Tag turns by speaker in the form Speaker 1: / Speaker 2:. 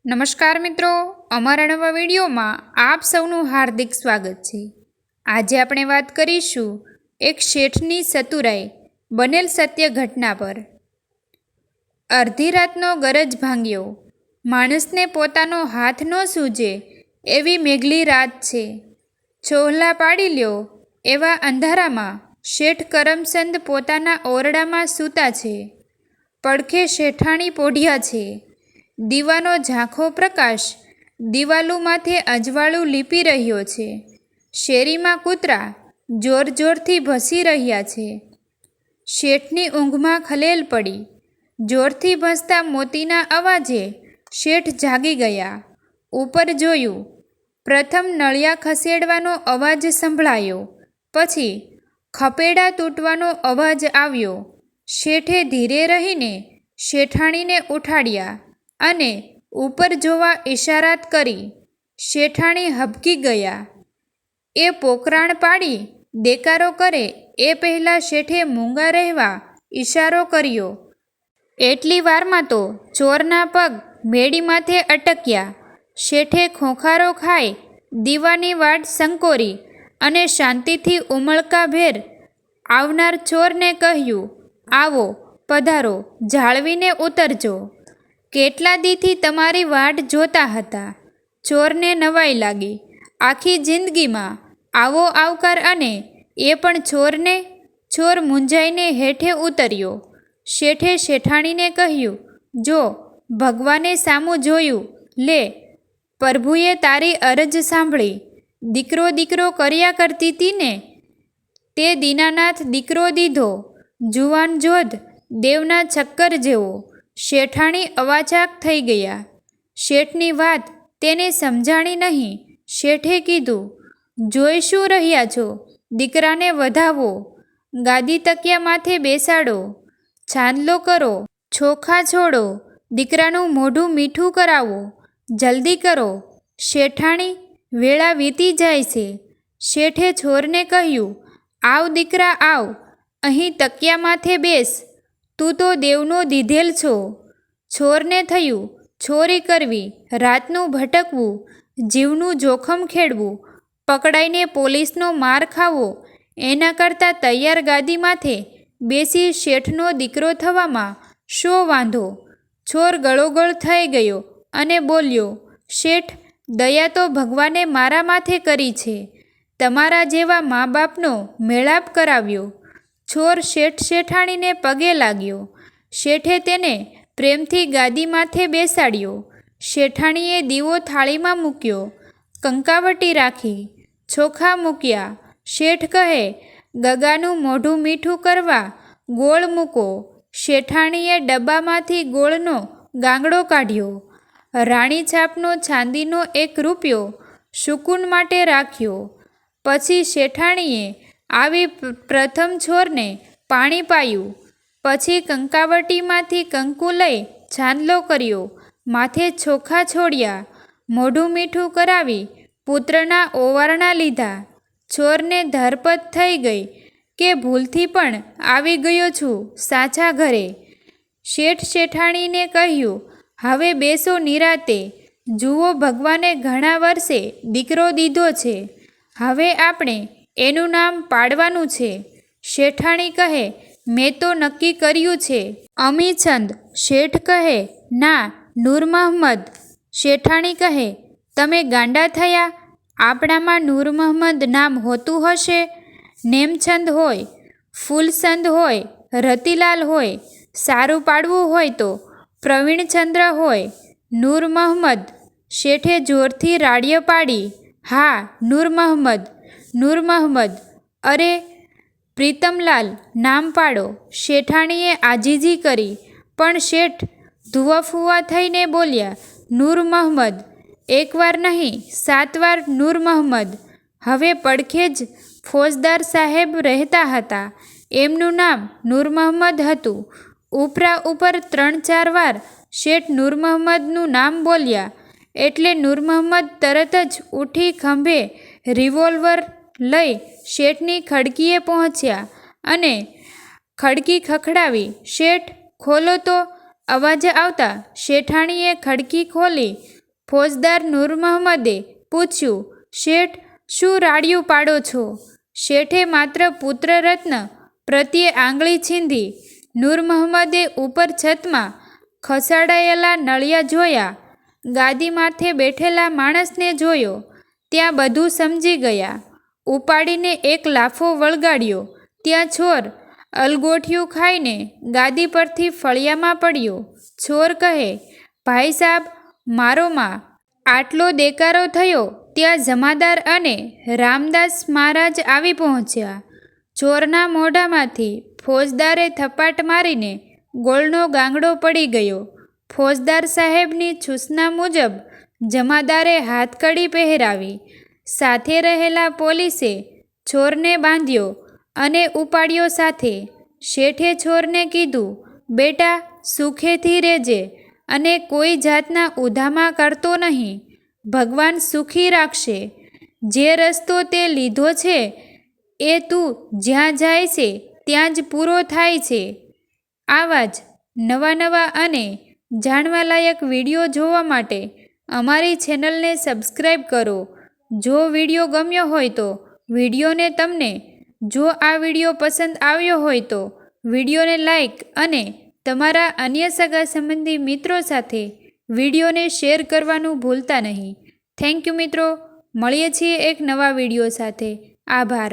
Speaker 1: નમસ્કાર મિત્રો, અમારા નવા વિડીયોમાં આપ સૌનું હાર્દિક સ્વાગત છે। આજે આપણે વાત કરીશું એક શેઠની ચતુરાઈ બનેલ સત્ય ઘટના પર। અડધી રાતનો ગરજ ભાંગ્યો, માણસને પોતાનો હાથ ન સૂજે એવી મેઘલી રાત છે। ચોહલા પાડી લ્યો એવા અંધારામાં શેઠ કરમચંદ પોતાના ઓરડામાં સૂતા છે। પડખે શેઠાણી પોઢિયા છે। દીવાનો ઝાંખો પ્રકાશ દિવાલો માથે અજવાળું લીપી રહ્યો છે। શેરીમાં કૂતરા જોર જોરથી ભસી રહ્યા છે। શેઠની ઊંઘમાં ખલેલ પડી। જોરથી ભસતા મોતીના અવાજે શેઠ જાગી ગયા। ઉપર જોયું। પ્રથમ નળિયા ખસેડવાનો અવાજ સંભળાયો, પછી ખપેડા તૂટવાનો અવાજ આવ્યો। શેઠે ધીરે રહીને શેઠાણીને ઉઠાડ્યા અને ઉપર જોવા ઇશારાત કરી। શેઠાણી હબકી ગયા। એ પોકરાણ પાડી દેકારો કરે એ પહેલાં શેઠે મૂંગા રહેવા ઇશારો કર્યો। એટલી વારમાં તો ચોરના પગ મેડી માથે અટક્યા। શેઠે ખોંખારો ખાઈ દીવાની વાટ સંકોરી અને શાંતિથી ઉમળકાભેર આવનાર ચોરને કહ્યું, આવો, પધારો, જાળવીને ઉતરજો। કેટલા દીથી તમારી વાટ જોતા હતા। ચોરને નવાઈ લાગી। આખી જિંદગીમાં આવો આવકાર, અને એ પણ ચોરને! ચોર મૂંઝાઈને હેઠે ઉતર્યો। શેઠે શેઠાણીને કહ્યું, જો ભગવાને સામું જોયું, લે, પ્રભુએ તારી અરજ સાંભળી। દીકરો દીકરો કર્યા કરતી તી ને, તે દીનાનાથ દીકરો દીધો। જુવાન જોધ દેવના છક્કર જેવો। શેઠાણી અવાચાક થઈ ગયા। શેઠની વાત તેને સમજાણી નહીં। શેઠે કીધું, જોઈ શું રહ્યા છો? દીકરાને વધાવો, ગાદી તકિયા માથે બેસાડો, છાંદલો કરો, ચોખા છોડો, દીકરાનું મોઢું મીઠું કરાવો, જલ્દી કરો। શેઠાણી, વેળા વીતી જાય છે। શેઠે ચોરને કહ્યું, આવ દીકરા આવ, અહીં તકિયા માથે બેસ, તું તો દેવનો દીધેલ છો। ચોરને થયું, ચોરી કરવી, રાતનું ભટકવું, જીવનું જોખમ ખેડવું, પકડાઈને પોલીસનો માર ખાવો, એના કરતાં તૈયાર ગાદી માથે બેસી શેઠનો દીકરો થવામાં શો વાંધો? ચોર ગળોગળ થઈ ગયો અને બોલ્યો, શેઠ, દયા તો ભગવાને મારા માથે કરી છે। તમારા જેવા મા બાપનો મેળાપ કરાવ્યો। ચોર શેઠ શેઠાણીને પગે લાગ્યો। શેઠે તેને પ્રેમથી ગાદી માથે બેસાડ્યો। શેઠાણીએ દીવો થાળીમાં મૂક્યો, કંકાવટી રાખી, ચોખા મૂક્યા। શેઠ કહે, ગગાનું મોઢું મીઠું કરવા ગોળ મૂકો। શેઠાણીએ ડબ્બામાંથી ગોળનો ગાંગડો કાઢ્યો। રાણી છાપનો ચાંદીનો 1 રૂપિયો શુકુન માટે રાખ્યો। પછી શેઠાણીએ આવી પ્રથમ ચોરને પાણી પાયું। પછી કંકાવટીમાંથી કંકુ લઈ છાંદલો કર્યો, માથે ચોખા છોડ્યા, મોઢું મીઠું કરાવી પુત્રના ઓવારણા લીધા। ચોરને ધરપત થઈ ગઈ કે ભૂલથી પણ આવી ગયો છું સાચા ઘરે। શેઠ શેઠાણીને કહ્યું, હવે બેસો નિરાતે, જુઓ ભગવાને ઘણા વર્ષે દીકરો દીધો છે, હવે આપણે એનું નામ પાડવાનું છે। શેઠાણી કહે, મેં તો નક્કી કર્યું છે, અમીચંદ। શેઠ કહે, ના, નૂર મહંમદ। શેઠાણી કહે, તમે ગાંડા થયા? આપણામાં નૂર મહંમદ નામ હોતું હશે? નેમચંદ હોય, ફૂલચંદ હોય, રતિલાલ હોય, સારું પાડવું હોય તો પ્રવીણચંદ્ર હોય, નૂર મહંમદ। શેઠે જોરથી રાડ્ય પાડી, હા, નૂર મહંમદ, નૂર મહંમદ, અરે પ્રીતમલાલ નામ પાડો। શેઠાણીએ આજીજી કરી, પણ શેઠ ધુઆફુઆ થઈને બોલ્યા, નૂર મહંમદ, એકવાર નહીં 7 વાર નૂર મહંમદ। હવે પડખે જ ફોજદાર સાહેબ રહેતા હતા, એમનું નામ નૂર મહંમદ હતું। ઉપરા ઉપર 3-4 વાર શેઠ નૂર મહંમદનું નામ બોલ્યા એટલે નૂર મહંમદ તરત જ ઉઠી ખંભે રિવોલ્વર લઈ શેઠની ખડકીએ પહોંચ્યા અને ખડકી ખખડાવી। શેઠ, ખોલો તો! અવાજ આવતા શેઠાણીએ ખડકી ખોલી। ફોજદાર નૂર મહમ્મદે પૂછ્યું, શેઠ, શું રાડિયું પાડો છો? શેઠે માત્ર પુત્ર રત્ન પ્રત્યે આંગળી છીંધી. નૂર મહમ્મદે ઉપર છતમાં ખસાડાયેલા નળિયા જોયા, ગાદી માથે બેઠેલા માણસને જોયો. ત્યાં બધું સમજી ગયા. ઉપાડીને એક લાફો વળગાડ્યો. ત્યાં છોર અલગોઠિયું ખાઈને ગાદી પરથી ફળિયામાં પડ્યો. છોર કહે, ભાઈ સાબ, મારો માં. આટલો દેકારો થયો ત્યાં જમાદાર અને રામદાસ મહારાજ આવી પહોંચ્યા. ચોરના મોઢામાંથી ફોજદારે થપાટ મારીને ગોળનો ગાંગડો પડી ગયો. ફોજદાર સાહેબની સૂચના મુજબ જમાદારે હાથકડી પહેરાવી. સાથે રહેલા પોલીસે ચોરને બાંધ્યો અને ઉપાડ્યો સાથે. શેઠે ચોરને કીધું, બેટા, સુખેથી રહેજે અને કોઈ જાતના ઉધામા કરતો નહીં. ભગવાન સુખી રાખશે. જે રસ્તો તે લીધો છે એ તું જ્યાં જાય છે ત્યાં જ પૂરો થાય છે. આવા જ નવા અને જાણવાલાયક વિડીયો જોવા માટે અમારી ચેનલને સબસ્ક્રાઈબ કરો. જો વિડીયો ગમ્યો હોય તો વિડીયોને જો આ વિડીયો પસંદ આવ્યો હોય તો વિડીયોને લાઈક અને તમારા અન્ય સગા સંબંધી મિત્રો સાથે વિડીયોને શેર કરવાનું ભૂલતા નહીં. થેન્ક યુ મિત્રો. મળીએ છીએ એક નવા વિડીયો સાથે. આભાર.